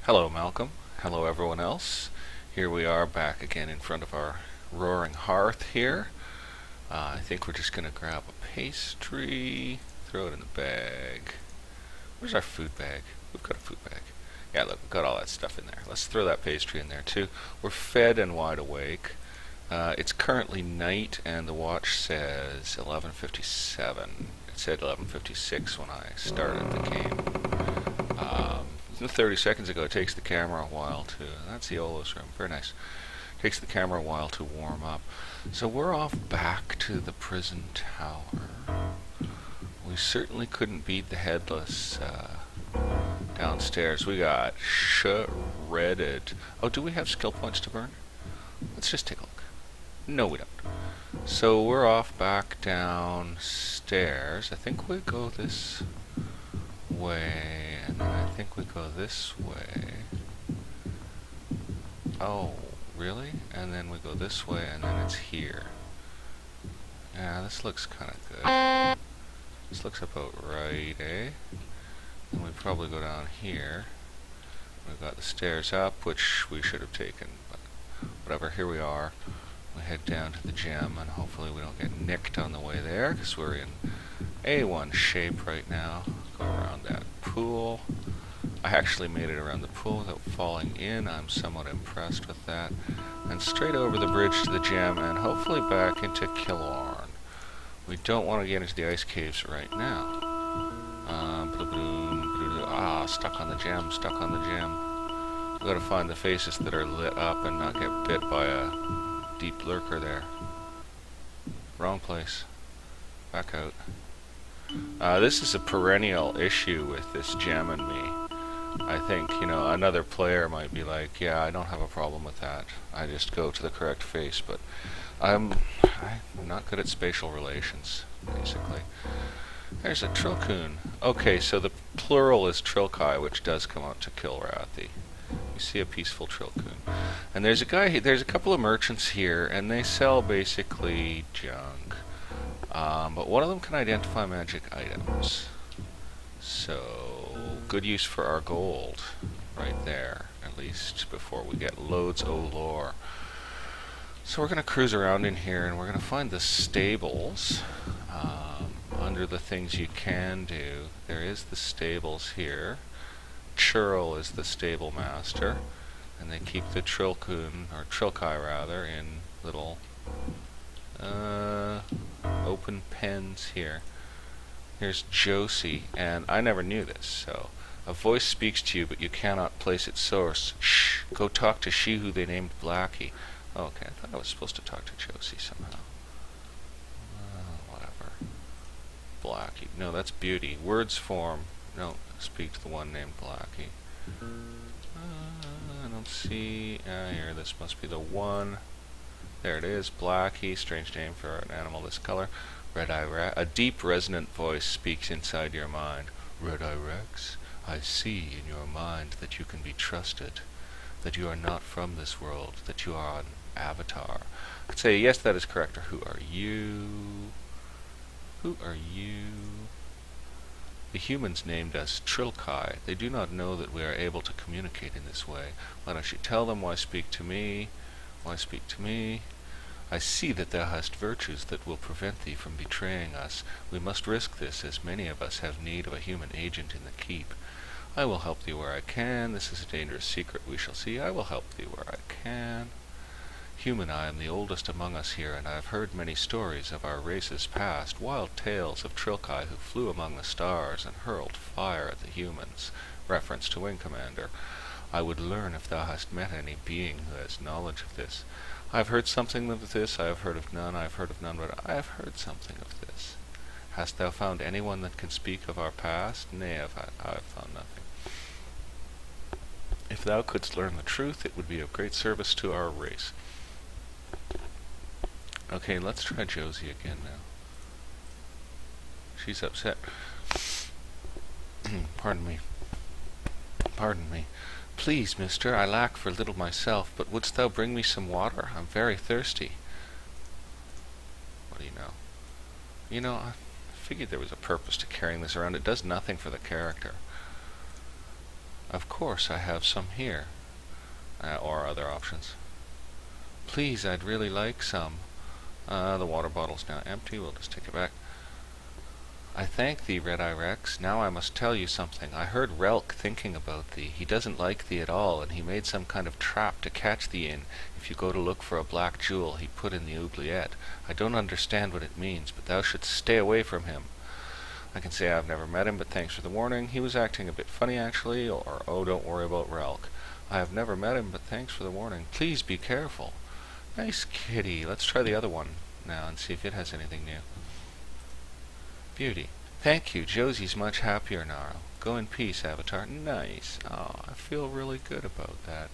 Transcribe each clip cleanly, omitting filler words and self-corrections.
Hello, Malcolm. Hello, everyone else. Here we are back again in front of our roaring hearth here. I think we're just going to grab a pastry, throw it in the bag. Where's our food bag? We've got a food bag. Yeah, look, we've got all that stuff in there. Let's throw that pastry in there too. We're fed and wide awake. It's currently night and the watch says 11:57. It said 11:56 when I started the game. 30 seconds ago. It takes the camera a while to... That's the Olo's room. Very nice. Takes the camera a while to warm up. So we're off back to the prison tower. We certainly couldn't beat the headless downstairs. We got shredded. Oh, do we have skill points to burn? Let's just take a look. No, we don't. So we're off back downstairs. I think we go this way, and then I think we go this way. Oh, really? And then we go this way, and then it's here. Yeah, this looks kind of good. This looks about right, eh? And we probably go down here. We've got the stairs up, which we should have taken, but whatever, here we are. We head down to the gym, and hopefully we don't get nicked on the way there, because we're in A1 shape right now. Go around that pool. I actually made it around the pool without falling in. I'm somewhat impressed with that. And straight over the bridge to the gym, and hopefully back into Killorn. We don't want to get into the ice caves right now. Stuck on the gem, stuck on the gem. We've got to find the faces that are lit up and not get bit by a deep lurker there. Wrong place. Back out. This is a perennial issue with this gem and me. I think, you know, another player might be like, yeah, I don't have a problem with that. I just go to the correct face, but I'm not good at spatial relations, basically. There's a trilkhun. Okay, so the plural is trilkai, which does come out to Kilrathi. You see a peaceful trilkhun. And there's a couple of merchants here, and they sell basically junk. But one of them can identify magic items. So, good use for our gold. Right there, at least, before we get loads of lore. So we're going to cruise around in here, and we're going to find the stables. Under the things you can do, there is the stables here. Churl is the stable master, and they keep the trilkhun, or trilkai rather, in little open pens here. Here's Josie, and I never knew this, so a voice speaks to you, but you cannot place its source. Shh, go talk to she who they named Blackie. Oh, okay, I thought I was supposed to talk to Josie somehow. Whatever. Blackie. No, that's Beauty. Words form. No, speak to the one named Blackie. I don't see... here, this must be the one. There it is, Blackie. Strange name for an animal this color. Red-Eye Rex. A deep, resonant voice speaks inside your mind. Red-Eye Rex, I see in your mind that you can be trusted, that you are not from this world, that you are an avatar. I could say, yes, that is correct, or who are you? Who are you? The humans named us Trilkai. They do not know that we are able to communicate in this way. Why don't you tell them? Why speak to me? Why speak to me? I see that thou hast virtues that will prevent thee from betraying us. We must risk this, as many of us have need of a human agent in the keep. I will help thee where I can. This is a dangerous secret we shall see. I will help thee where I can. Human, I am the oldest among us here, and I have heard many stories of our race's past, wild tales of Trilkai who flew among the stars and hurled fire at the humans. Reference to Wing Commander. I would learn if thou hast met any being who has knowledge of this. I have heard something of this, I have heard of none, I have heard of none, but I have heard something of this. Hast thou found anyone that can speak of our past? Nay, I have found nothing. If thou couldst learn the truth, it would be of great service to our race. Okay, let's try Josie again now. She's upset. Pardon me. Pardon me. Please, mister, I lack for little myself, but wouldst thou bring me some water? I'm very thirsty. What do you know? You know, I figured there was a purpose to carrying this around. It does nothing for the character. Of course, I have some here. Or other options. Please, I'd really like some. The water bottle's now empty. We'll just take it back. I thank thee, Red-Eye Rex. Now I must tell you something. I heard Relk thinking about thee. He doesn't like thee at all, and he made some kind of trap to catch thee in if you go to look for a black jewel he put in the oubliette. I don't understand what it means, but thou shouldst stay away from him. I can say I've never met him, but thanks for the warning. He was acting a bit funny, actually, or oh, don't worry about Relk. I have never met him, but thanks for the warning. Please be careful. Nice kitty. Let's try the other one now and see if it has anything new. Beauty. Thank you. Josie's much happier now. Go in peace, Avatar. Nice. Oh, I feel really good about that.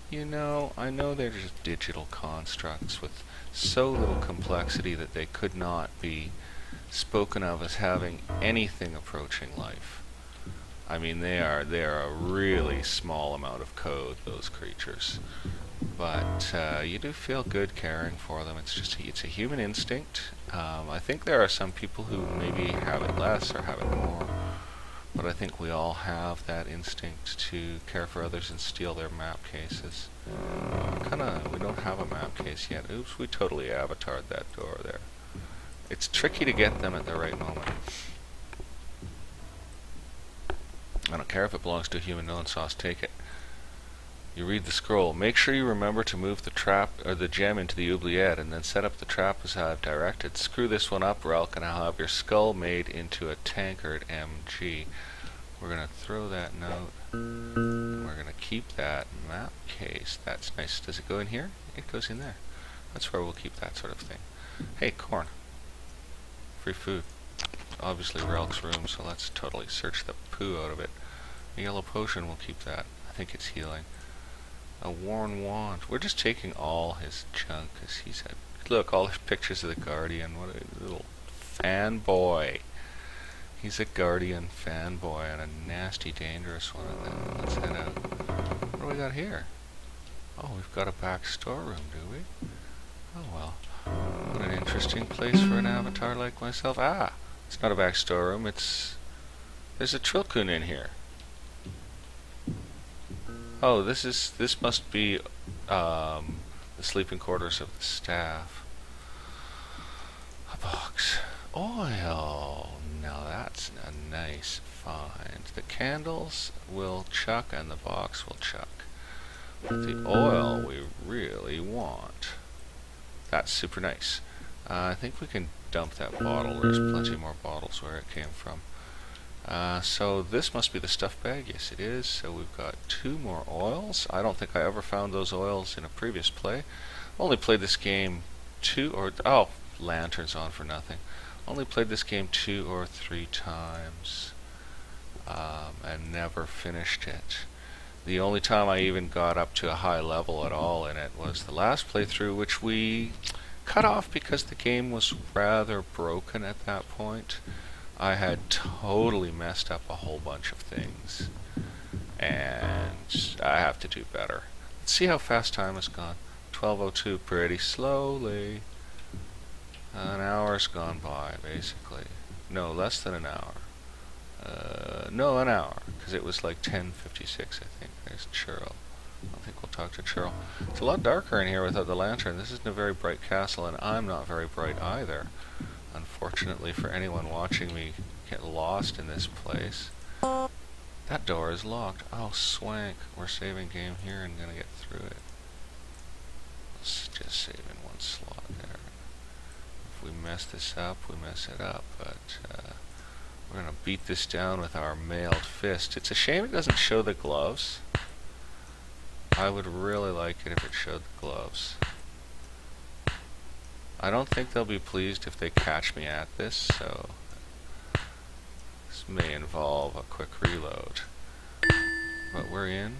You know, I know they're just digital constructs with so little complexity that they could not be spoken of as having anything approaching life. I mean, they are a really small amount of code, those creatures. But you do feel good caring for them. It's a human instinct. I think there are some people who maybe have it less or have it more, but I think we all have that instinct to care for others and steal their map cases. We don't have a map case yet. Oops, we totally avatared that door there. It's tricky to get them at the right moment. I don't care if it belongs to a human. No one saw us take it. You read the scroll. Make sure you remember to move the trap or the gem into the oubliette, and then set up the trap as I've directed. Screw this one up, Relk, and I'll have your skull made into a tankard MG. We're gonna throw that note, and we're gonna keep that map case. That's nice. Does it go in here? It goes in there. That's where we'll keep that sort of thing. Hey, corn. Free food. Obviously Relk's room, so let's totally search the poo out of it. A yellow potion, we'll keep that. I think it's healing. A worn wand. We're just taking all his junk because he's had. Look, all his pictures of the Guardian. What a little fanboy. He's a Guardian fanboy and a nasty, dangerous one. And then let's head out. What do we got here? Oh, we've got a back storeroom, do we? Oh well. What an interesting place for an avatar like myself. Ah, it's not a back storeroom. There's a trilkhun in here. Oh, this must be the sleeping quarters of the staff. A box. Oil. Now that's a nice find. The candles will chuck and the box will chuck. But the oil we really want. That's super nice. I think we can dump that bottle. There's plenty more bottles where it came from. So this must be the stuff bag. Yes, it is. So we've got 2 more oils. I don't think I ever found those oils in a previous play. I've only played this game 2 or... Oh, lantern's on for nothing. Only played this game 2 or 3 times. And never finished it. The only time I even got up to a high level at all in it was the last playthrough, which we cut off because the game was rather broken at that point. I had totally messed up a whole bunch of things, and I have to do better. Let's see how fast time has gone. 12:02, pretty slowly. An hour's gone by, basically. No, less than an hour. No, an hour, because it was like 10:56, I think. There's Churl. I don't think we'll talk to Churl. It's a lot darker in here without the lantern. This isn't a very bright castle, and I'm not very bright either. Unfortunately for anyone watching me get lost in this place. That door is locked. Oh, swank. We're saving game here and gonna get through it. Let's just save in one slot there. If we mess this up, we mess it up, but we're gonna beat this down with our mailed fist. It's a shame it doesn't show the gloves. I would really like it if it showed the gloves. I don't think they'll be pleased if they catch me at this, so this may involve a quick reload. But we're in,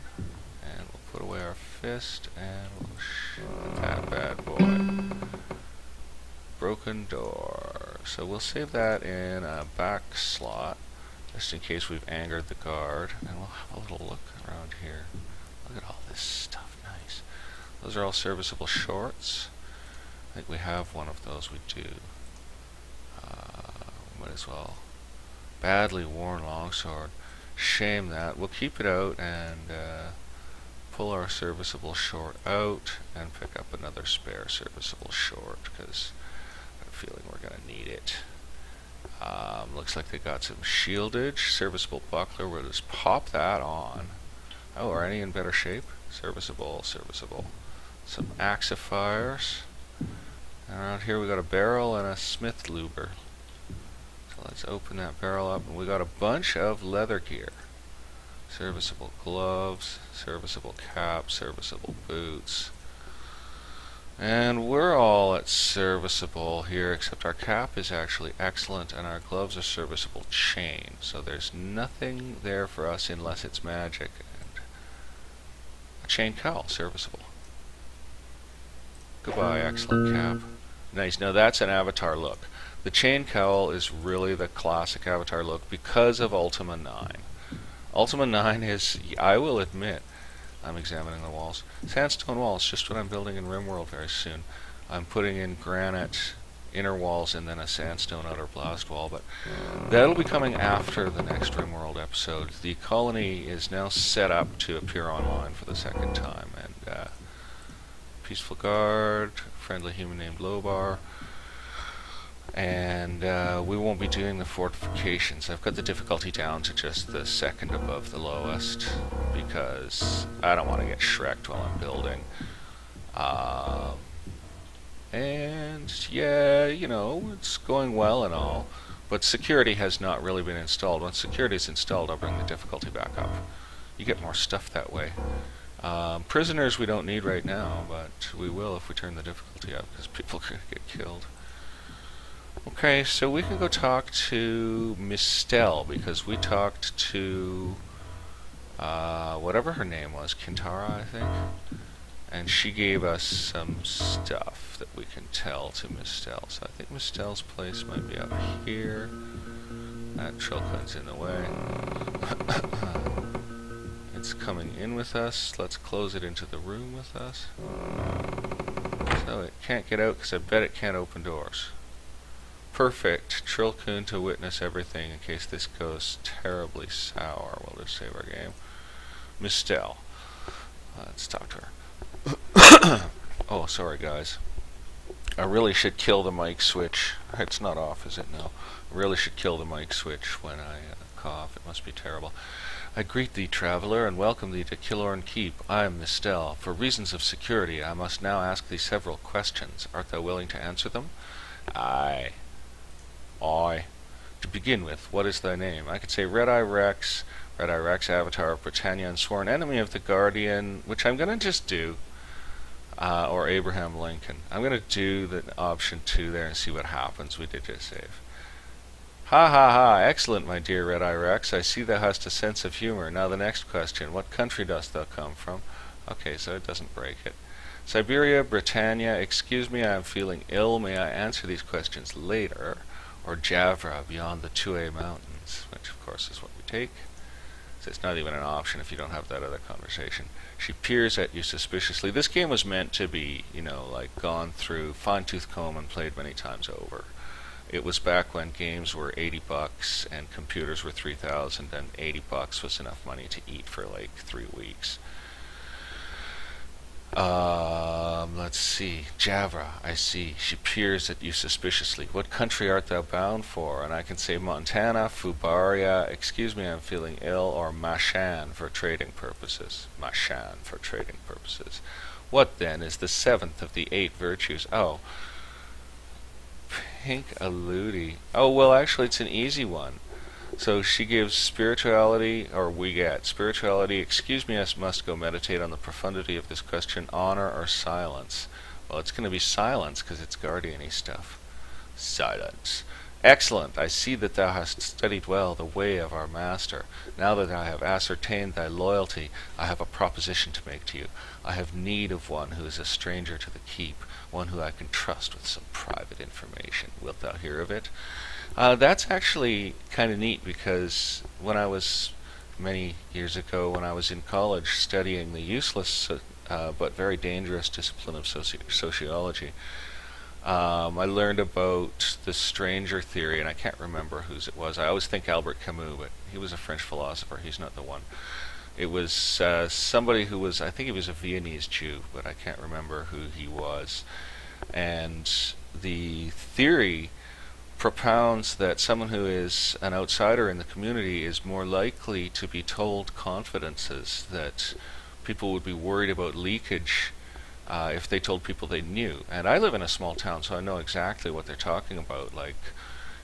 and we'll put away our fist, and we'll shoot that bad boy. Broken door. So we'll save that in a back slot, just in case we've angered the guard, and we'll have a little look around here. Look at all this stuff, nice. Those are all serviceable shorts. I think we have one of those, we do. Might as well. Badly worn longsword. Shame that. We'll keep it out and pull our serviceable short out and pick up another spare serviceable short because I have a feeling we're going to need it. Looks like they got some shieldage. Serviceable buckler. We'll just pop that on. Oh, are any in better shape? Serviceable, serviceable. Some axifiers. And around here we got a barrel and a smith luber. So let's open that barrel up, and we got a bunch of leather gear. Serviceable gloves, serviceable cap, serviceable boots. And we're all at serviceable here, except our cap is actually excellent and our gloves are serviceable chain. So there's nothing there for us unless it's magic. And a chain cowl, serviceable. Goodbye, excellent cap. Nice. Now that's an avatar look. The chain cowl is really the classic avatar look because of Ultima 9. Ultima 9 is, I will admit, I'm examining the walls. Sandstone walls, just what I'm building in RimWorld very soon. I'm putting in granite inner walls and then a sandstone outer blast wall, but that'll be coming after the next RimWorld episode. The colony is now set up to appear online for the second time, and peaceful guard, friendly human named Lobar, and we won't be doing the fortifications. I've got the difficulty down to just the second above the lowest because I don't want to get shreked while I'm building. And yeah, you know, it's going well and all, but security has not really been installed. Once security is installed, I'll bring the difficulty back up. You get more stuff that way. Prisoners we don't need right now, but we will if we turn the difficulty up because people are going to get killed. Okay, so we can go talk to Miss Stell because we talked to whatever her name was, Kintara, I think, and she gave us some stuff that we can tell to Miss Stell. So I think Miss Stell's place might be up here. That trilkhun's in the way. It's coming in with us. Let's close it into the room with us. So it can't get out because I bet it can't open doors. Perfect. Trilkhun to witness everything in case this goes terribly sour. We'll just save our game. Miss Stell. Let's talk to her. Oh, sorry guys. I really should kill the mic switch. It's not off, is it? No. I really should kill the mic switch when I cough. It must be terrible. I greet thee, traveler, and welcome thee to Killorn Keep. I am Miss Stell. For reasons of security, I must now ask thee several questions. Art thou willing to answer them? Aye. Aye. To begin with, what is thy name? I could say Red-Eye Rex, Red-Eye Rex, Avatar of Britannia, and sworn enemy of the Guardian, which I'm going to just do, or Abraham Lincoln. I'm going to do the option 2 there and see what happens. We did just save. Ha ha ha, excellent, my dear Red-Eye Rex. I see thou hast a sense of humor. Now the next question, what country dost thou come from? Okay, so it doesn't break it. Siberia, Britannia, excuse me, I am feeling ill. May I answer these questions later? Or Javra, beyond the 2A mountains, which of course is what we take. So it's not even an option if you don't have that other conversation. She peers at you suspiciously. This game was meant to be, you know, like gone through fine-tooth comb and played many times over. It was back when games were $80 and computers were $3,000, and $80 was enough money to eat for like 3 weeks. Let's see. Javra, I see. She peers at you suspiciously. What country art thou bound for? And I can say Montana, Fubaria, excuse me, I'm feeling ill, or Mashan for trading purposes. Mashan for trading purposes. What then is the 7th of the 8 virtues? Oh. Pink Aludi. Oh, well, actually, it's an easy one. So she gives spirituality, or we get spirituality, excuse me, I must go meditate on the profundity of this question, honor or silence. Well, it's going to be silence because it's guardian-y stuff. Silence. Excellent. I see that thou hast studied well the way of our master. Now that I have ascertained thy loyalty, I have a proposition to make to you. I have need of one who is a stranger to the keep, one who I can trust with some private information. Wilt thou hear of it? That's actually kind of neat because when I was, many years ago, when I was in college studying the useless but very dangerous discipline of sociology, I learned about the stranger theory, and I can't remember whose it was. I always think Albert Camus, but He was a French philosopher. He's not the one. It was somebody who was, I think he was a Viennese Jew, but I can't remember who he was. And the theory propounds that someone who is an outsider in the community is more likely to be told confidences that people would be worried about leakage if they told people they knew. And I live in a small town, so I know exactly what they're talking about. Like,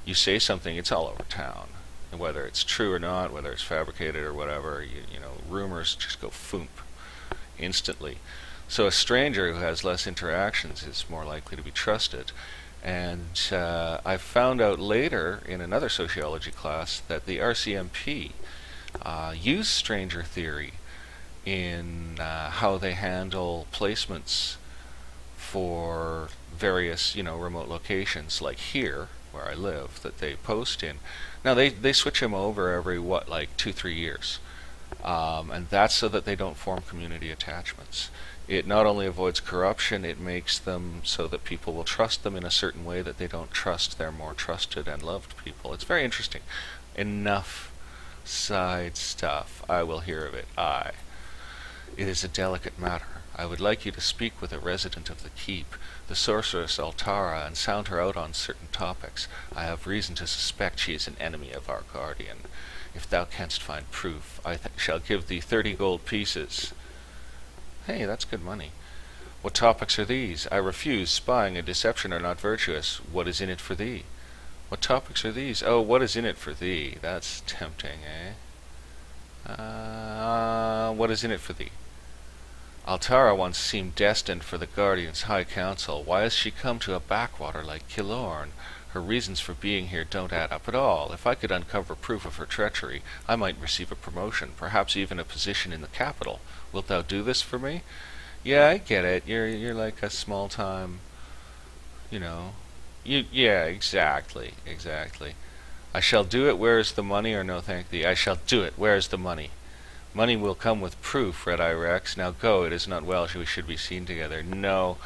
you say something, it's all over town. And whether it's true or not, whether it's fabricated or whatever, you know, rumors just go foomp instantly. So a stranger who has less interactions is more likely to be trusted. And I found out later in another sociology class that the RCMP use stranger theory in how they handle placements for various, you know, remote locations, like here where I live, that they post in. Now they switch them over every like 2-3 years, and that's so that they don't form community attachments. It not only avoids corruption, it makes them so that people will trust them in a certain way that they don't trust their more trusted and loved people. It's very interesting. Enough side stuff. I will hear of it. It is a delicate matter. I would like you to speak with a resident of the keep, the sorceress Altara, and sound her out on certain topics. I have reason to suspect she is an enemy of our guardian. If thou canst find proof, I shall give thee 30 gold pieces. Hey, that's good money. What topics are these? I refuse. Spying and deception are not virtuous. What is in it for thee? What topics are these? Oh, what is in it for thee? That's tempting, eh? What is in it for thee? Altara once seemed destined for the Guardian's High Council. Why has she come to a backwater like Killorn? Her reasons for being here don't add up at all. If I could uncover proof of her treachery, I might receive a promotion, perhaps even a position in the capital. Wilt thou do this for me? Yeah, I get it. You're like a small time, you know. Yeah, exactly. I shall do it. Where is the money? Or no, thank thee. I shall do it. Where is the money? Money will come with proof, Red-Eye Rex. Now go. It is not well we should be seen together. No,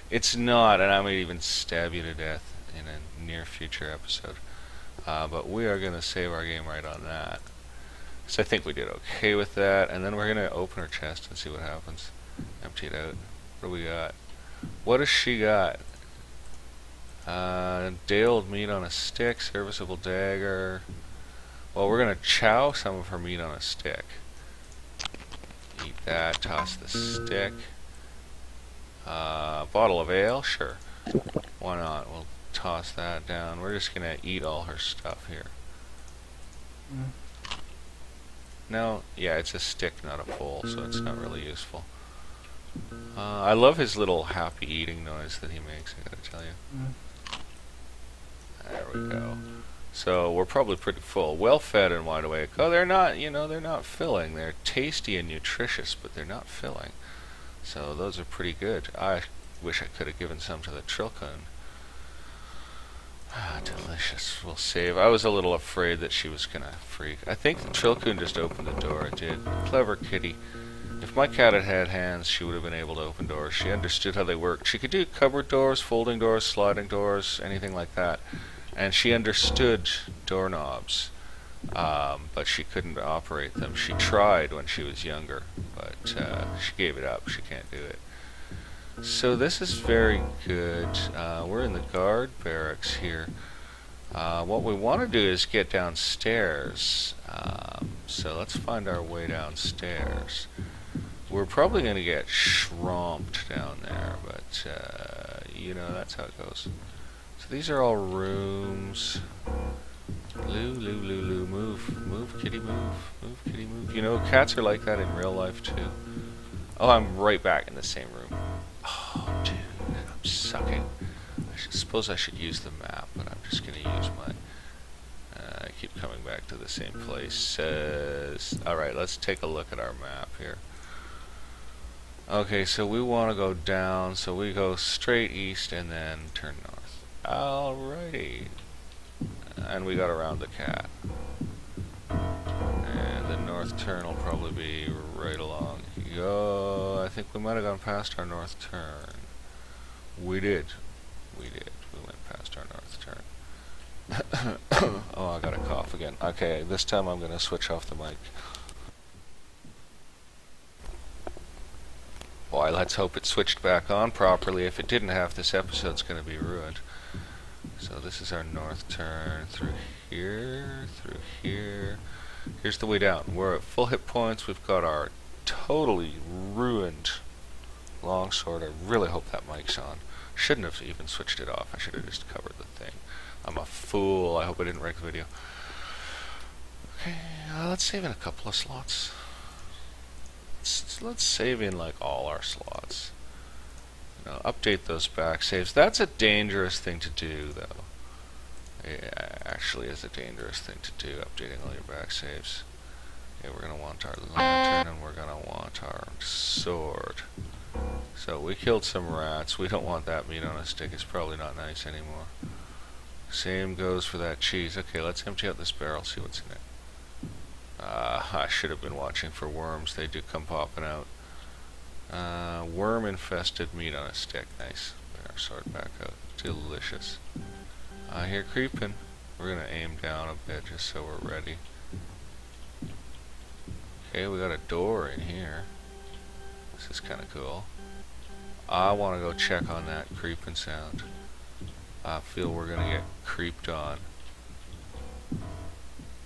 it's not, and I might even stab you to death in a near future episode. But we are going to save our game right on that. So I think we did okay with that, and then we're going to open her chest and see what happens. Empty it out. What do we got? What does she got? Day-old meat on a stick, serviceable dagger. Well, we're going to chow some of her meat on a stick. Eat that, toss the stick. Bottle of ale, sure. Why not? We'll toss that down. We're just going to eat all her stuff here. No, yeah, it's a stick, not a pole, so it's not really useful. I love his little happy eating noise that he makes, I gotta tell you. There we go. So we're probably pretty full. Well fed and wide awake. Oh, they're not, you know, they're not filling. They're tasty and nutritious, but they're not filling. So those are pretty good. I wish I could have given some to the trilkhun. Delicious. We'll save. I was a little afraid that she was gonna freak. I think the trilkhun just opened the door. It did. Clever kitty. If my cat had had hands, she would have been able to open doors. She understood how they worked. She could do cupboard doors, folding doors, sliding doors, anything like that. And she understood doorknobs, but she couldn't operate them. She tried when she was younger, but she gave it up. She can't do it. So this is very good. We're in the guard barracks here. What we want to do is get downstairs. So let's find our way downstairs. We're probably going to get shromped down there, but you know, that's how it goes. So these are all rooms. Lou, move, kitty, move, kitty, move. You know, cats are like that in real life too. Oh, I'm right back in the same room. Oh, dude, I'm sucking. I suppose I should use the map, but I'm just going to use my... I keep coming back to the same place. Alright, let's take a look at our map here. Okay, so we want to go down, so we go straight east and then turn north. Alrighty. And we got around the cat. And the north turn will probably be right along. I think we might have gone past our north turn. We did. We went past our north turn. Oh, I got a cough again. Okay, this time I'm gonna switch off the mic. Boy, let's hope it switched back on properly. If it didn't, half this episode's gonna be ruined. So this is our north turn through here, through here. Here's the way down. We're at full hit points. We've got our totally ruined longsword. I really hope that mic's on. Shouldn't have even switched it off. I should have just covered the thing. I'm a fool. I hope I didn't wreck the video. Okay, let's save in a couple of slots. Let's save in like all our slots. Update those back saves. That's a dangerous thing to do, though. It actually is a dangerous thing to do, updating all your back saves. Okay, we're gonna want our lantern and we're gonna want our sword. So we killed some rats. We don't want that meat on a stick. It's probably not nice anymore. Same goes for that cheese. Okay, let's empty out this barrel, see what's in it. I should have been watching for worms. They do come popping out. Worm infested meat on a stick. Nice. Bring our sword back out. Delicious. I hear creeping. We're gonna aim down a bit just so we're ready. Okay, we got a door in here. This is kind of cool. I want to go check on that creeping sound. I feel we're gonna get creeped on.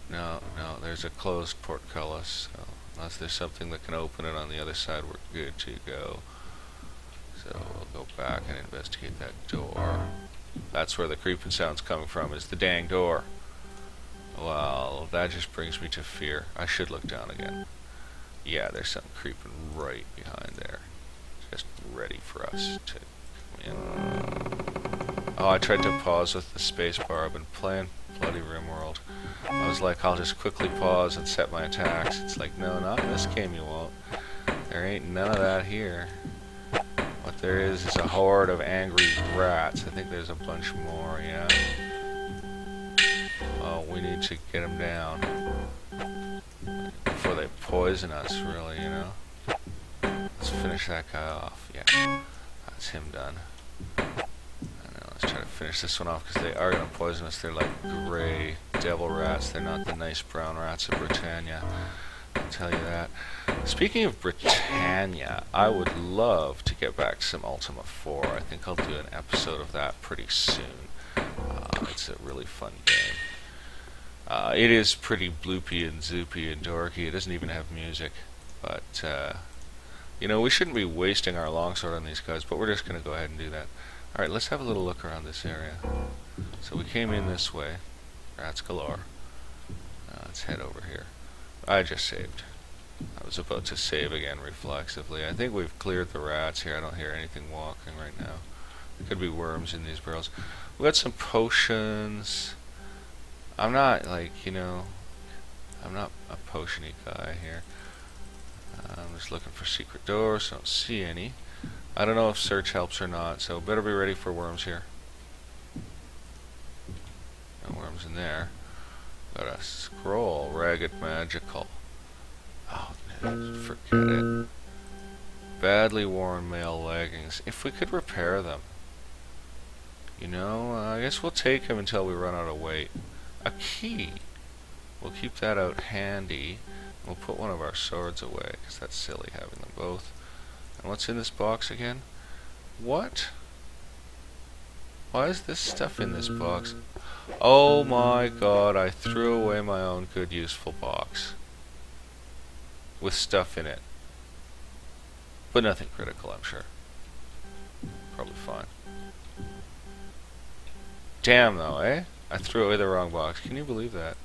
No, there's a closed portcullis, so unless there's something that can open it on the other side, we're good to go. So we'll go back and investigate that door. That's where the creeping sound's coming from, is the dang door. Well, that just brings me to fear. I should look down again. Yeah, there's something creeping right behind there. Just ready for us to come in. Oh, I tried to pause with the space bar. I've been playing bloody RimWorld. I was like, I'll just quickly pause and set my attacks. It's like, no, not in this game you won't. There ain't none of that here. What there is a horde of angry rats. I think there's a bunch more, yeah. Oh, we need to get them down before they poison us, really, you know. Let's finish that guy off. Yeah, that's him done. Let's try to finish this one off because they are going to poison us. They're like gray devil rats. They're not the nice brown rats of Britannia. I'll tell you that. Speaking of Britannia, I would love to get back to some Ultima 4. I think I'll do an episode of that pretty soon. It's a really fun game. It is pretty bloopy and zoopy and dorky. It doesn't even have music. But, you know, we shouldn't be wasting our longsword on these guys, but we're just going to go ahead and do that. Alright, let's have a little look around this area. So we came in this way. Rats galore. Let's head over here. I just saved. I was about to save again reflexively. I think we've cleared the rats here. I don't hear anything walking right now. There could be worms in these barrels. We got some potions. I'm not, like, you know, I'm not a potion-y guy here. I'm just looking for secret doors. I don't see any. I don't know if search helps or not, so better be ready for worms here. No worms in there. Got a scroll, ragged magical. Oh, no, forget it. Badly worn male leggings. If we could repair them. You know, I guess we'll take them until we run out of weight. A key. We'll keep that out handy. We'll put one of our swords away, because that's silly having them both. And what's in this box again? What? Why is this stuff in this box? Oh my god, I threw away my own good useful box. With stuff in it. But nothing critical, I'm sure. Probably fine. Damn though, eh? I threw away the wrong box. Can you believe that?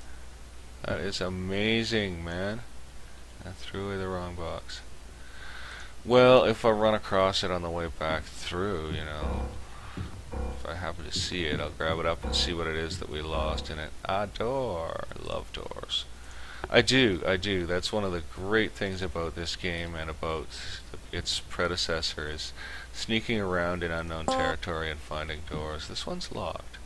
That is amazing, man. I threw away the wrong box. Well, if I run across it on the way back through, you know, if I happen to see it, I'll grab it up and see what it is that we lost in it. A door. I love doors. I do. That's one of the great things about this game and about its predecessor is sneaking around in unknown territory and finding doors. This one's locked.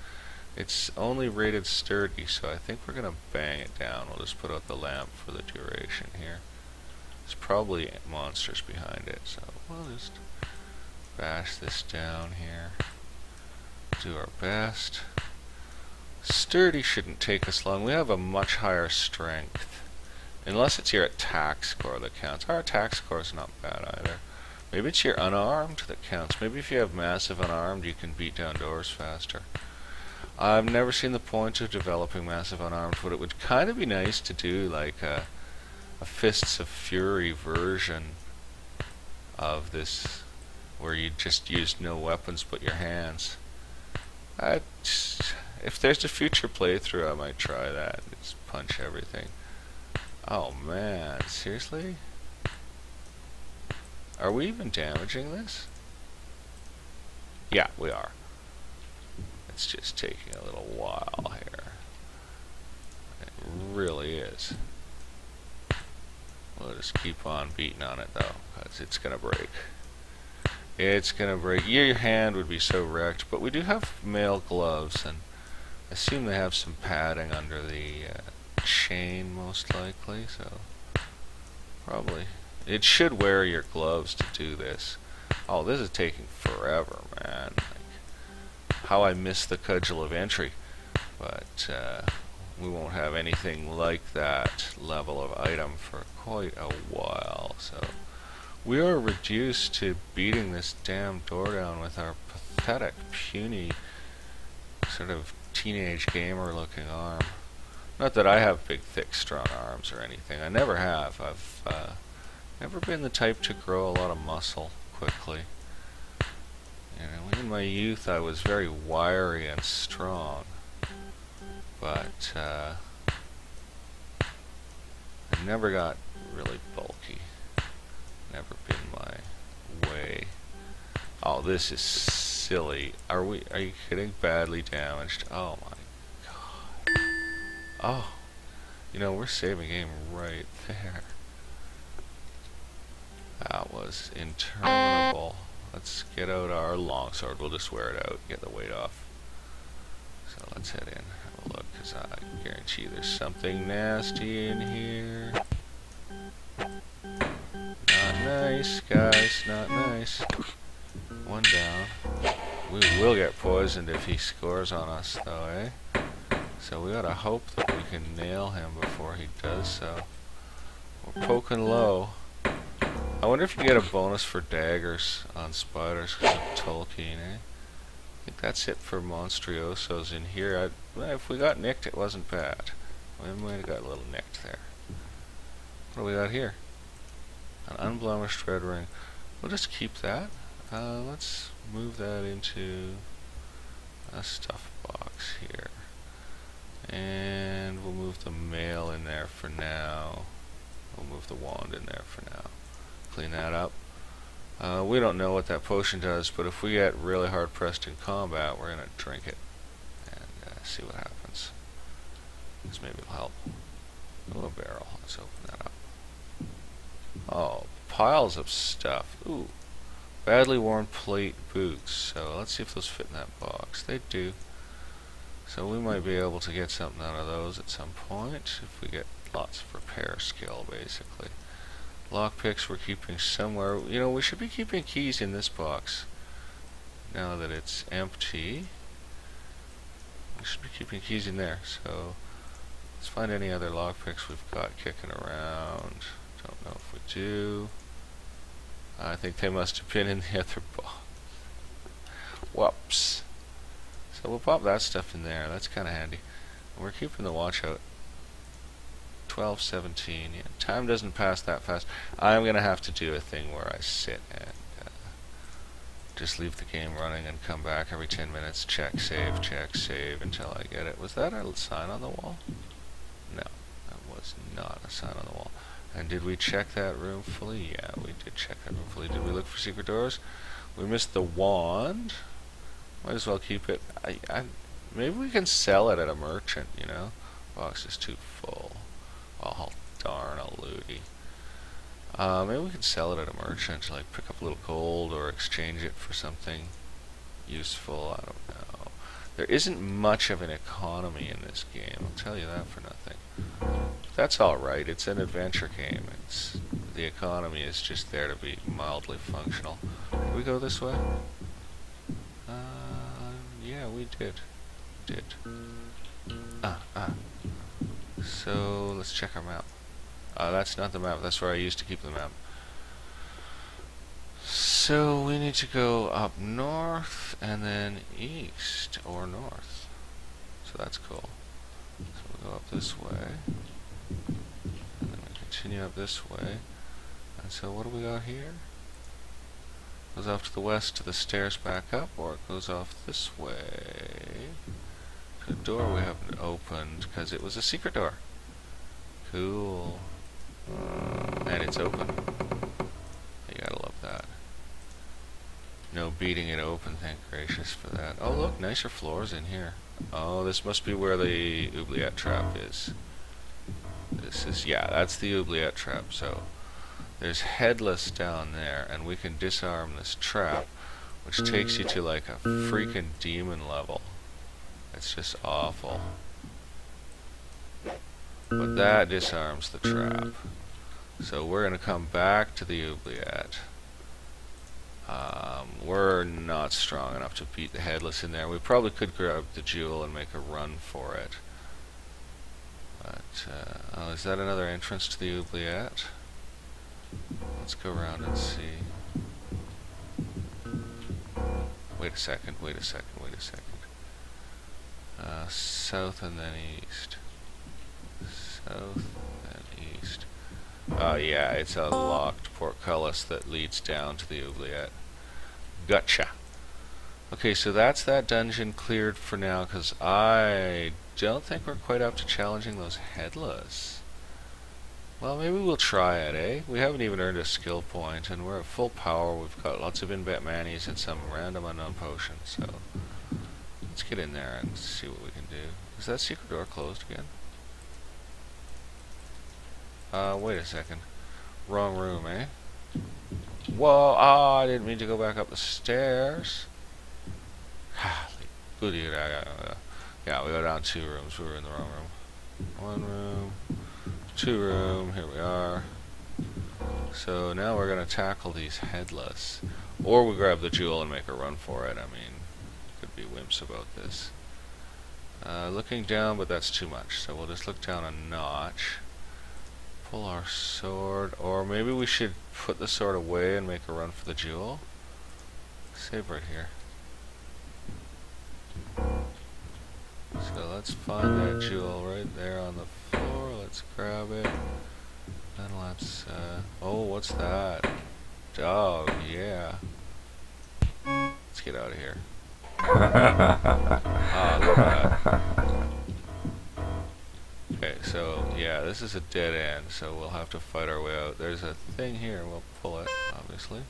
It's only rated sturdy, so I think we're going to bang it down. We'll just put out the lamp for the duration here. There's probably monsters behind it, so we'll just bash this down here. Do our best. Sturdy shouldn't take us long. We have a much higher strength. Unless it's your attack score that counts. Our attack score is not bad either. Maybe it's your unarmed that counts. Maybe if you have massive unarmed, you can beat down doors faster. I've never seen the point of developing massive unarmed, but it would kind of be nice to do like a Fists of Fury version of this, where you just used no weapons but your hands. If there's a future playthrough, I might try that. Just punch everything. Oh man, seriously? Are we even damaging this? Yeah, we are. It's just taking a little while here. It really is. We'll just keep on beating on it though, because it's gonna break. It's gonna break. Your hand would be so wrecked, but we do have male gloves, and I assume they have some padding under the chain, most likely, so probably. It should wear your gloves to do this. Oh, this is taking forever, man. Like, how I miss the cudgel of entry. But we won't have anything like that level of item for quite a while, so we are reduced to beating this damn door down with our pathetic, puny, sort of teenage gamer looking arm. Not that I have big, thick, strong arms or anything. I never have. I've never been the type to grow a lot of muscle quickly. You know, in my youth I was very wiry and strong, but I never got really bulky. Never been my way. Oh, this is silly. Are you kidding? Badly damaged. Oh my god. Oh. You know, we're saving game right there. That was interminable. Let's get out our longsword. We'll just wear it out, get the weight off. So let's head in, have a look, because I guarantee there's something nasty in here. Not nice, guys, not nice. One down. We will get poisoned if he scores on us, though, eh? So we gotta hope that we can nail him before he does so. We're poking low. I wonder if you get a bonus for daggers on spiders because of Tolkien, eh? I think that's it for Monstriosos in here. If we got nicked, it wasn't bad. We might have got a little nicked there. What do we got here? An unblemished red ring. We'll just keep that. Let's move that into a stuff box here. And we'll move the mail in there for now. We'll move the wand in there for now. Clean that up. We don't know what that potion does, but if we get really hard pressed in combat, we're gonna drink it and see what happens. This maybe will help. Oh, a barrel. Let's open that up. Oh, piles of stuff. Ooh, badly worn plate boots. So let's see if those fit in that box. They do. So we might be able to get something out of those at some point if we get lots of repair skill, basically. Lockpicks we're keeping somewhere. You know, we should be keeping keys in this box. Now that it's empty, we should be keeping keys in there. So let's find any other lockpicks we've got kicking around. Don't know if we do. I think they must have been in the other box. Whoops. So we'll pop that stuff in there. That's kind of handy. And we're keeping the watch out. 12:17. Yeah, time doesn't pass that fast. I'm gonna have to do a thing where I sit and just leave the game running and come back every 10 minutes, check save until I get it. Was that a sign on the wall? No, that was not a sign on the wall. And did we check that room fully? Yeah, we did check that room fully. Did we look for secret doors? We missed the wand. Might as well keep it. Maybe we can sell it at a merchant, you know? Box is too full. Oh, darn a looty. Maybe we can sell it at a merchant, like pick up a little gold or exchange it for something useful. I don't know. There isn't much of an economy in this game, I'll tell you that for nothing. But that's alright, it's an adventure game. The economy is just there to be mildly functional. Did we go this way? Yeah, we did. So let's check our map. That's not the map. That's where I used to keep the map. So we need to go up north and then east or north. So that's cool. So we'll go up this way. And then we continue up this way. And so what do we got here? Goes off to the west to the stairs back up, or it goes off this way to a door we haven't opened because it was a secret door. Cool. And it's open. You gotta love that. No beating it open, thank gracious for that. Oh look, nicer floors in here. Oh, this must be where the oubliette trap is. This is, yeah, that's the oubliette trap. So there's headless down there, and we can disarm this trap, which takes you to like a freaking demon level. It's just awful. But that disarms the trap. So we're gonna come back to the oubliette. We're not strong enough to beat the headless in there. We probably could grab the jewel and make a run for it. But, oh, is that another entrance to the oubliette? Let's go around and see. Wait a second, wait a second, wait a second. South and then east. South and east. Oh yeah, it's a locked portcullis that leads down to the oubliette. Gotcha. Okay, so that's that dungeon cleared for now, because I don't think we're quite up to challenging those headless. Well, maybe we'll try it, eh? We haven't even earned a skill point, and we're at full power. We've got lots of in-bet manis and some random unknown potions, so let's get in there and see what we can do. Is that secret door closed again? Wait a second. Wrong room, eh? Whoa, I didn't mean to go back up the stairs. Yeah, we go down 2 rooms. We were in the wrong room. 1 room, 2 room, here we are. So now we're going to tackle these headless. Or we grab the jewel and make a run for it. I mean, could be wimps about this. Looking down, but that's too much. So we'll just look down a notch. Pull our sword, or maybe we should put the sword away and make a run for the jewel. Save right here. So let's find that jewel right there on the floor. Let's grab it. And let's, oh, what's that? Dog, yeah. Let's get out of here. Ah, look at that. Okay, so yeah, this is a dead end, so we'll have to fight our way out. There's a thing here, we'll pull it, obviously.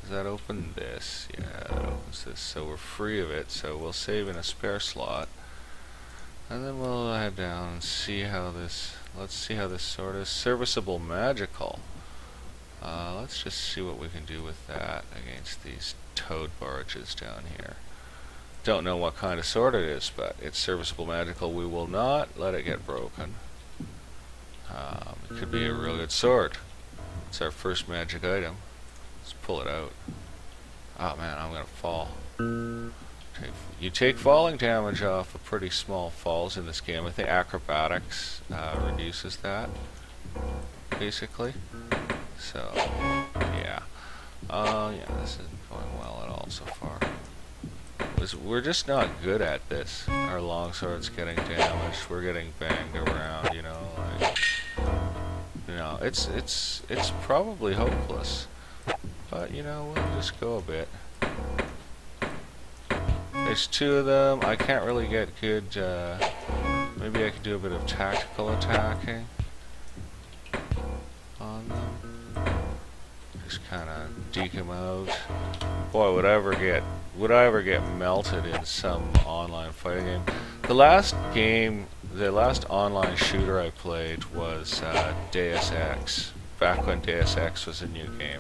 Does that open this? Yeah, that opens this. So we're free of it, so we'll save in a spare slot. And then we'll head down and see how this, let's see how this sword is. Serviceable magical. Let's just see what we can do with that against these toad barges down here. Don't know what kind of sword it is, but it's serviceable magical. We will not let it get broken. It could be a real good sword. It's our first magic item. Let's pull it out. Oh man, I'm gonna fall. You take falling damage off of pretty small falls in this game. I think acrobatics reduces that, basically. So, yeah. Yeah, this isn't going well at all so far. We're just not good at this. Our longsword's getting damaged. We're getting banged around, you know. Like, you know, it's probably hopeless. But you know, we'll just go a bit. There's 2 of them. I can't really get good. Maybe I could do a bit of tactical attacking on them. Just kind of deke them out. Boy, would I ever get melted in some online fighting game. The last online shooter I played was Deus Ex, back when Deus Ex was a new game.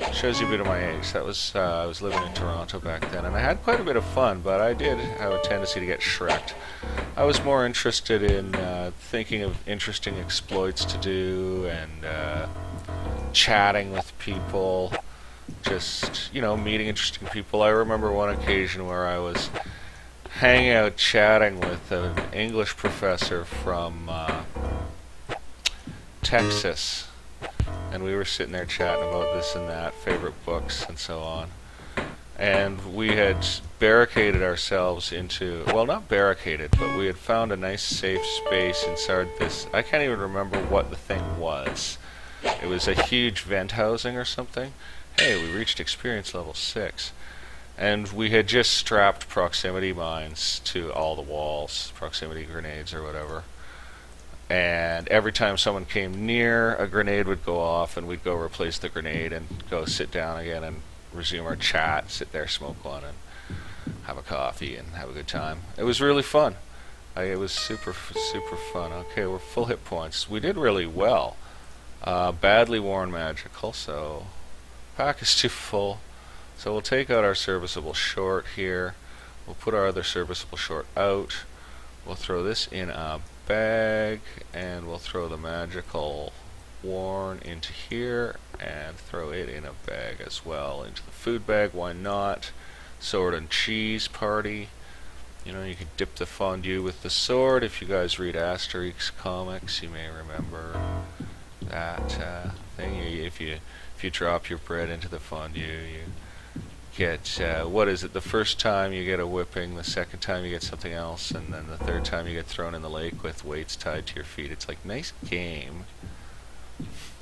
It shows you a bit of my age. That was, I was living in Toronto back then, and I had quite a bit of fun, but I did have a tendency to get shreked. I was more interested in thinking of interesting exploits to do, and chatting with people. Just, you know, meeting interesting people. I remember one occasion where I was hanging out chatting with an English professor from Texas, and we were sitting there chatting about this and that, favorite books and so on. And we had barricaded ourselves into, well, not barricaded, but we had found a nice safe space inside this. I can't even remember what the thing was. It was a huge vent housing or something. Hey, we reached experience level 6. And we had just strapped proximity mines to all the walls, proximity grenades or whatever. And every time someone came near, a grenade would go off, and we'd go replace the grenade and go sit down again and resume our chat, sit there, smoke one, and have a coffee and have a good time. It was really fun. It was super fun. Okay, we're full hit points. We did really well. Badly worn magical, so pack is too full. So we'll take out our serviceable short here. We'll put our other serviceable short out. We'll throw this in a bag, and we'll throw the magical worn into here and throw it in a bag as well, into the food bag. Why not? Sword and cheese party. You know, you can dip the fondue with the sword. If you guys read S2E6 comics, you may remember that thing. If you drop your bread into the fondue, you get, what is it, the first time you get a whipping, the second time you get something else, and then the third time you get thrown in the lake with weights tied to your feet. It's like, nice game.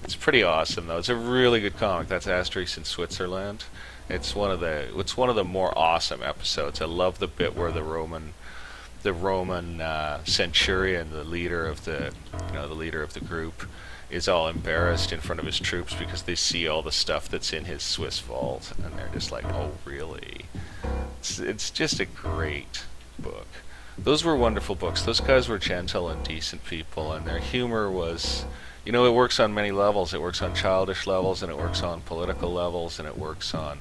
It's pretty awesome though. It's a really good comic. That's S2E6 in Switzerland. It's one of the more awesome episodes. I love the bit where the Roman centurion, the leader of the group, is all embarrassed in front of his troops because they see all the stuff that's in his Swiss vault, and they're just like, oh really? It's just a great book. Those were wonderful books. Those guys were gentle and decent people, and their humor was, you know, it works on many levels. It works on childish levels, and it works on political levels, and it works on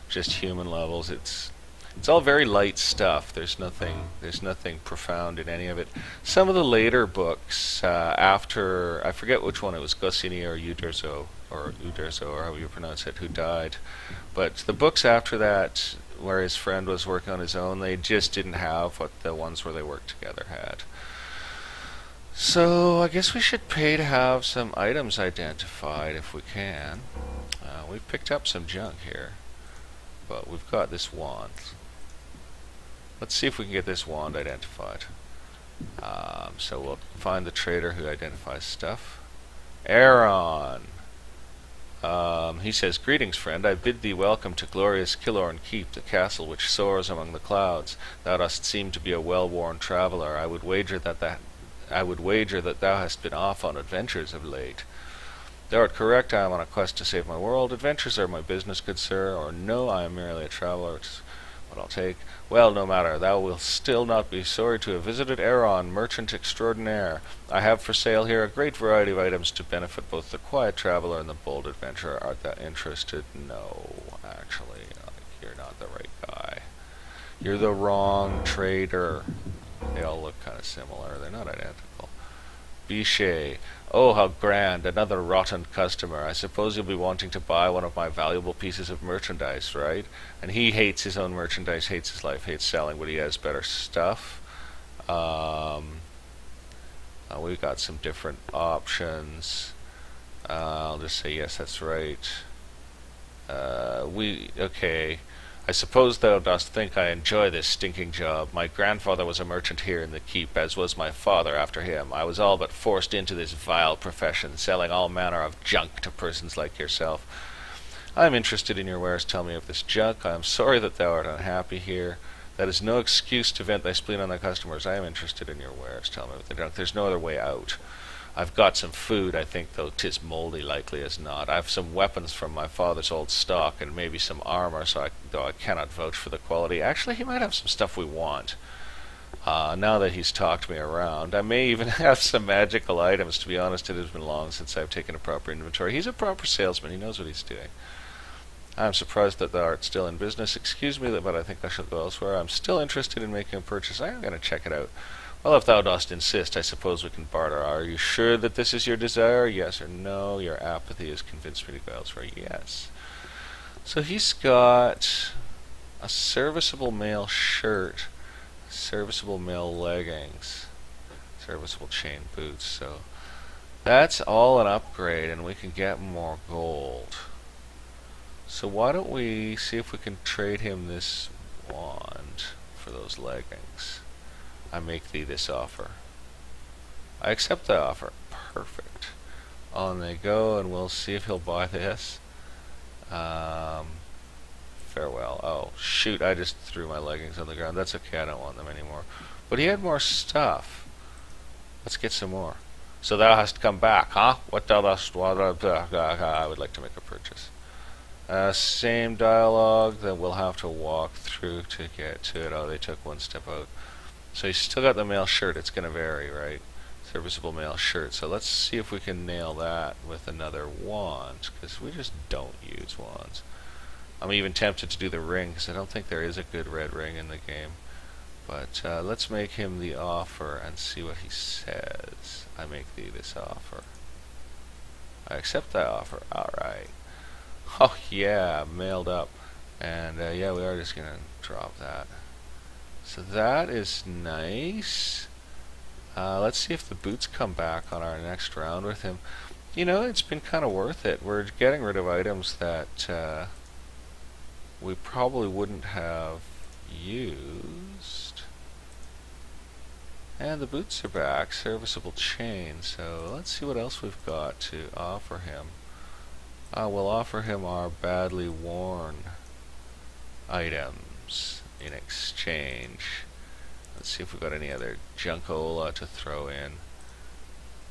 just human levels. It's all very light stuff. There's nothing profound in any of it. Some of the later books, after, I forget which one it was, Goscinny or Uderzo, or however you pronounce it, who died. But the books after that, where his friend was working on his own, they just didn't have what the ones where they worked together had. So I guess we should pay to have some items identified if we can. We've picked up some junk here, but we've got this wand. Let's see if we can get this wand identified. So we'll find the trader who identifies stuff. Aaron. He says, "Greetings, friend. I bid thee welcome to glorious Killorn Keep, the castle which soars among the clouds. Thou dost seem to be a well-worn traveller. I would wager that thou hast been off on adventures of late." "Thou art correct. I am on a quest to save my world. Adventures are my business, good sir. Or no, I am merely a traveller. It's what I'll take. Well, no matter. Thou wilt still not be sorry to have visited Aaron, merchant extraordinaire. I have for sale here a great variety of items to benefit both the quiet traveller and the bold adventurer. Art thou interested?" No, actually, you're not the right guy. You're the wrong trader. They all look kind of similar. They're not identical. Bichet. "Oh, how grand. Another rotten customer. I suppose you'll be wanting to buy one of my valuable pieces of merchandise, right?" And he hates his own merchandise, hates his life, hates selling, but he has better stuff. We've got some different options. I'll just say yes, that's right. Okay. "I suppose thou dost think I enjoy this stinking job. My grandfather was a merchant here in the keep, as was my father after him. I was all but forced into this vile profession, selling all manner of junk to persons like yourself. I am interested in your wares. Tell me of this junk. I am sorry that thou art unhappy here. That is no excuse to vent thy spleen on thy customers. I am interested in your wares. Tell me of the junk. There's no other way out. I've got some food, I think, though 'tis mouldy, likely as not. I've some weapons from my father's old stock, and maybe some armor, though I cannot vouch for the quality. Actually, he might have some stuff we want. Now that he's talked me around. I may even have some magical items. To be honest, it has been long since I've taken a proper inventory. He's a proper salesman. He knows what he's doing. I'm surprised that thou art still in business. Excuse me, but I think I shall go elsewhere. I'm still interested in making a purchase. I am going to check it out. Well, if thou dost insist, I suppose we can barter. Are you sure that this is your desire? Yes or no? Your apathy has convinced me to go elsewhere. Yes. So he's got a serviceable male shirt serviceable male leggings, serviceable chain boots. So that's all an upgrade, and we can get more gold. So why don't we see if we can trade him this wand for those leggings. I make thee this offer. I accept the offer. Perfect. On they go, and we'll see if he'll buy this. Farewell. Oh, shoot, I just threw my leggings on the ground. That's okay, I don't want them anymore. But he had more stuff. Let's get some more. So thou hast come back, huh? What thou dost... I would like to make a purchase. Same dialogue that we'll have to walk through to get to it. Oh, they took one step out. So he's still got the male shirt. It's going to vary, right? Serviceable male shirt. So let's see if we can nail that with another wand, because we just don't use wands. I'm even tempted to do the ring, because I don't think there is a good red ring in the game. But let's make him the offer and see what he says. I make thee this offer. I accept that offer. Alright. Oh yeah, mailed up. And yeah, we are just going to drop that. So that is nice. Let's see if the boots come back on our next round with him. You know, it's been kind of worth it. We're getting rid of items that we probably wouldn't have used. And the boots are back. Serviceable chain. So let's see what else we've got to offer him. We'll offer him our badly worn items in exchange. Let's see if we've got any other junkola to throw in.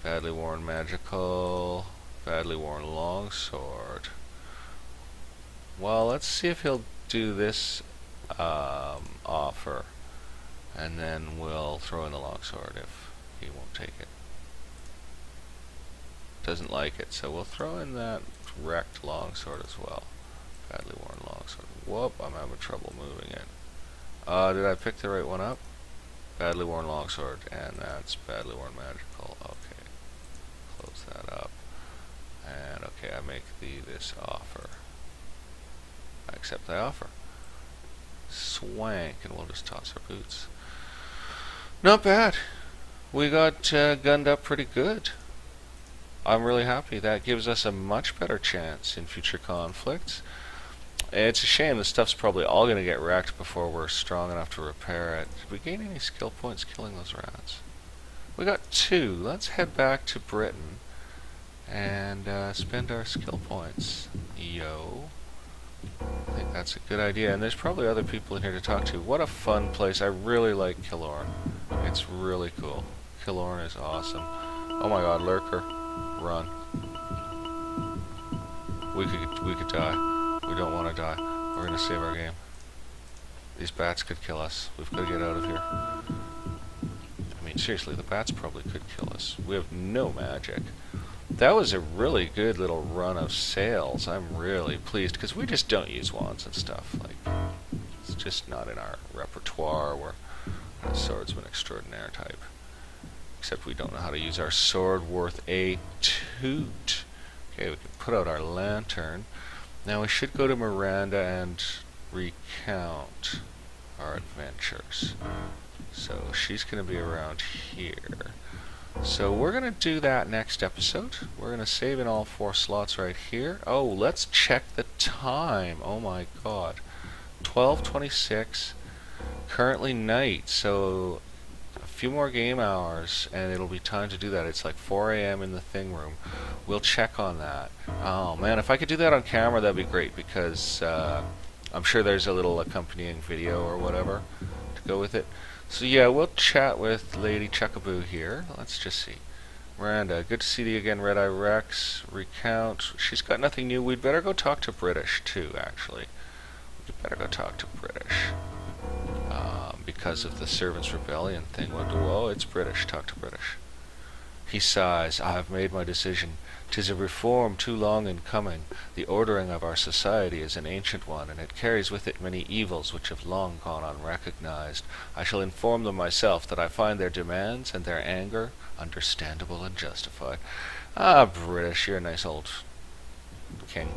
Badly worn magical, badly worn longsword. Well, let's see if he'll do this offer, and then we'll throw in the longsword if he won't take it. Doesn't like it, so we'll throw in that wrecked longsword as well. Badly worn longsword. Whoop, I'm having trouble moving it. Did I pick the right one up? Badly worn longsword, and that's badly worn magical. Okay, close that up. And okay, I make thee this offer. I accept the offer. Swank, and we'll just toss our boots. Not bad. We got gunned up pretty good. I'm really happy. That gives us a much better chance in future conflicts. It's a shame the stuff's probably all going to get wrecked before we're strong enough to repair it. Did we gain any skill points killing those rats? We got 2. Let's head back to Britain and spend our skill points. Yo. I think that's a good idea. And there's probably other people in here to talk to. What a fun place. I really like Killorn. It's really cool. Killorn is awesome. Oh my god, Lurker. Run. We could die. We don't want to die. We're going to save our game. These bats could kill us. We've got to get out of here. I mean, seriously, the bats probably could kill us. We have no magic. That was a really good little run of sales. I'm really pleased, because we just don't use wands and stuff. Like, it's just not in our repertoire. We're a swordsman extraordinaire type. Except we don't know how to use our sword worth a toot. Okay, we can put out our lantern. Now we should go to Miranda and recount our adventures. So she's going to be around here. So we're going to do that next episode. We're going to save in all 4 slots right here. Oh, let's check the time. Oh my god. 12:26. Currently night, so a few more game hours and it'll be time to do that. It's like 4 a.m. in the thing room. We'll check on that. Oh man, if I could do that on camera, that'd be great, because I'm sure there's a little accompanying video or whatever to go with it. So yeah, we'll chat with Lady Chuckaboo here. Let's just see. Miranda, good to see you again. Red Eye Rex, recount. She's got nothing new. We'd better go talk to British too, actually. We'd better go talk to British. Because of the Servants' Rebellion thing. Whoa, it's British. Talk to British. He sighs. I have made my decision. 'Tis a reform too long in coming. The ordering of our society is an ancient one, and it carries with it many evils which have long gone unrecognized. I shall inform them myself that I find their demands and their anger understandable and justified. Ah, British, you're a nice old king.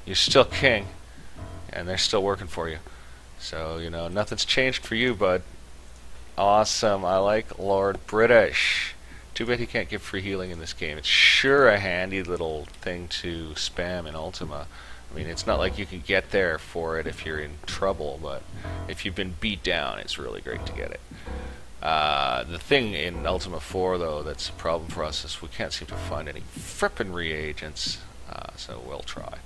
You're still king, and they're still working for you. So, you know, nothing's changed for you, bud. Awesome. I like Lord British. Too bad he can't give free healing in this game. It's sure a handy little thing to spam in Ultima. I mean, it's not like you can get there for it if you're in trouble, but if you've been beat down, it's really great to get it. The thing in Ultima 4, though, that's a problem for us is we can't seem to find any frippin' reagents, so we'll try.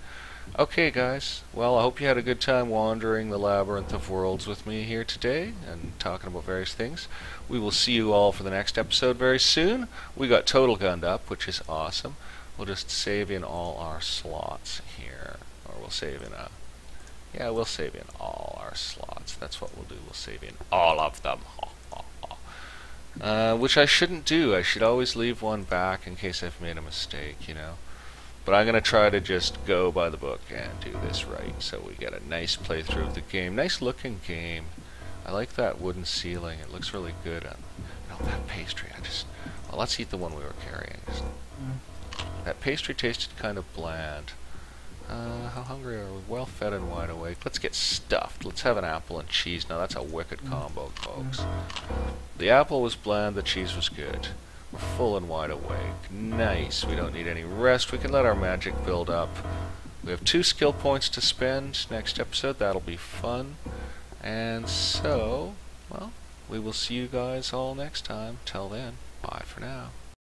Okay, guys. Well, I hope you had a good time wandering the labyrinth of worlds with me here today and talking about various things. We will see you all for the next episode very soon. We got total gunned up, which is awesome. We'll just save in all our slots here. Or we'll save in a... Yeah, we'll save in all our slots. That's what we'll do. We'll save in all of them. Which I shouldn't do. I should always leave one back in case I've made a mistake, you know. But I'm going to try to just go by the book and do this right, so we get a nice playthrough of the game. Nice looking game. I like that wooden ceiling. It looks really good. That pastry, well, let's eat the one we were carrying. That pastry tasted kind of bland. How hungry are we? Well fed and wide awake. Let's get stuffed. Let's have an apple and cheese. Now that's a wicked combo, folks. The apple was bland, the cheese was good. We're full and wide awake. Nice. We don't need any rest. We can let our magic build up. We have 2 skill points to spend next episode. That'll be fun. And so, well, we will see you guys all next time. Till then, bye for now.